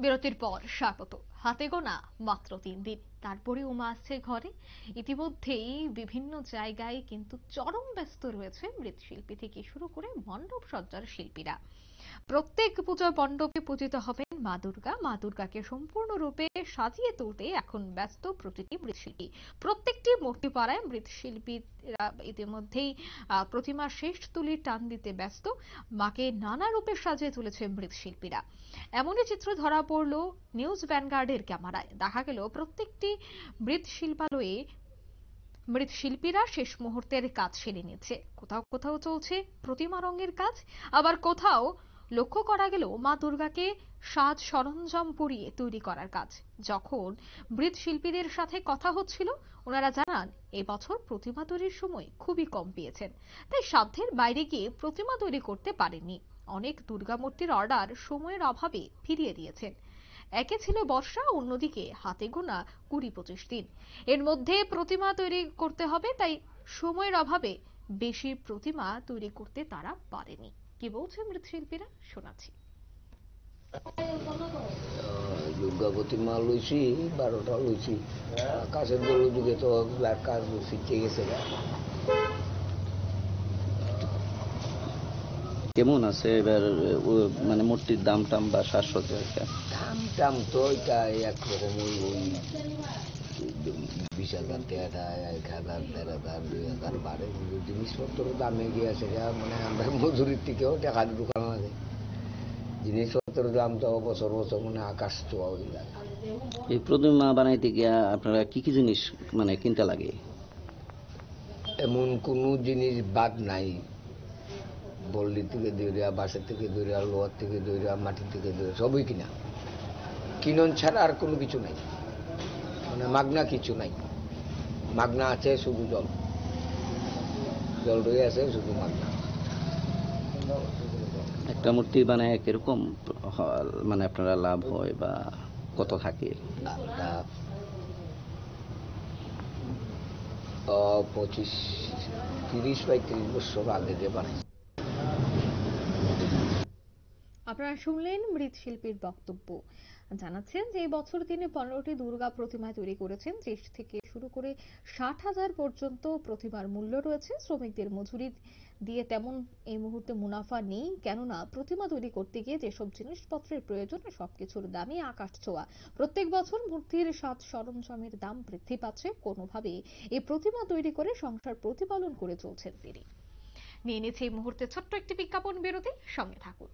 বিরতির পর স্বাগত। হাতে গোনা মাত্র 3 দিন, তারপরেও মা আসছে ঘরে। ইতিমধ্যেই বিভিন্ন জায়গায় কিন্তু চরম ব্যস্ত রয়েছে মৃৎশিল্পী থেকে শুরু করে মণ্ডপ সজ্জার শিল্পীরা। প্রত্যেক পূজা মণ্ডপে পূজিত হবেন মা দুর্গা। মা দুর্গাকে সম্পূর্ণরূপে সাজিয়ে তুলতে এখন ব্যস্ত প্রতিটি মৃৎশিল্পী। প্রত্যেকটি মূর্তিপাড়ায় মৃৎশিল্পীরা ইতিমধ্যেই প্রতিমার শেষ তুলির টান দিতে ব্যস্ত। মাকে নানা রূপে সাজিয়ে তুলেছে মৃৎশিল্পীরা। এমনই চিত্র ধরা পড়ল নিউজ ভ্যানগার্ডের ক্যামেরায়। দেখা গেল প্রত্যেকটি মৃৎশিল্পালয়ে মৃৎশিল্পীরা শেষ মুহূর্তের কাজ সেরে নিচ্ছে। কোথাও কোথাও চলছে প্রতিমা রঙের কাজ, আবার কোথাও লক্ষ্য করা গেল মা দুর্গাকে সাজ সরঞ্জাম পরিয়ে তৈরি করার কাজ। যখন মৃৎশিল্পীদের সাথে কথা হচ্ছিল, ওনারা জানান এবছর প্রতিমা তৈরির সময় খুবই কম পেয়েছেন, তাই সাধ্যের বাইরে গিয়ে প্রতিমা তৈরি করতে পারেননি। অনেক দুর্গা মূর্তির অর্ডার সময়ের অভাবে ফিরিয়ে দিয়েছেন। একে ছিল বর্ষা, অন্যদিকে হাতে গোনা 20-25 দিন। এর মধ্যে প্রতিমা তৈরি করতে হবে, তাই সময়ের অভাবে বেশি প্রতিমা তৈরি করতে তারা পারেনি। কি বলছে মৃৎশিল্পীরা, শোনাচ্ছি। দুর্গা প্রতিমা লইছি 12টা লইছি। কাছের গরু যুগে তো কাজ শিখে গেছে। কেমন আছে এবার মানে মূর্তির দাম টাম বা সাজসজ্জা? দাম টাম তো এটা একরকম ওই 20,000 টাকা, 1,000, 1,500, 2,000 বাড়ে। জিনিসপত্র দামে গিয়েছে, মানে আমরা মজুরির থেকেও টাকা দোকান আছে। জিনিসপত্রের দাম তো বছর বছর মানে আকাশ ছোঁয়া হয়ে যায়। এই প্রতিমা বানাইতে গিয়া আপনারা কি কি জিনিস মানে কিনতে লাগে? এমন কোনো জিনিস বাদ নাই। বল্লি থেকে দৌড়া, বাঁশের থেকে দৌড়া, লোহার থেকে দৌড়া, মাটির থেকে দৌড়া, সবই কিনা। কিনন ছাড়া আর কোনো কিছু নাই, মানে মাগনা কিছু নাই। মাগনা আছে শুধু জল, জল রয়ে আছে শুধু মাগনা। একটা মূর্তি বানায় কিরকম মানে আপনারা লাভ হয় বা কত থাকে? 30-35 বছর আগে যে বানাই। আপনারা শুনলেন মৃৎশিল্পীর বক্তব্য। জানাচ্ছেন যে এই বছর তিনি 15টি দুর্গা প্রতিমা তৈরি করেছেন। 30 থেকে শুরু করে 60,000 পর্যন্ত প্রতিমার মূল্য রয়েছে। শ্রমিকদের মজুরি দিয়ে তেমন এই মুহূর্তে মুনাফা নেই, কেননা প্রতিমা তৈরি করতে গিয়ে যেসব জিনিসপত্রের প্রয়োজন সবকিছুর দামই আকাশ ছোঁয়া। প্রত্যেক বছর মূর্তির সাজ সরঞ্জামের দাম বৃদ্ধি পাচ্ছে। কোনোভাবে এই প্রতিমা তৈরি করে সংসার প্রতিপালন করে চলছেন তিনি। নিয়ে নিচ্ছে এই মুহূর্তে ছোট্ট একটি বিজ্ঞাপন বিরতি, সঙ্গে থাকুন।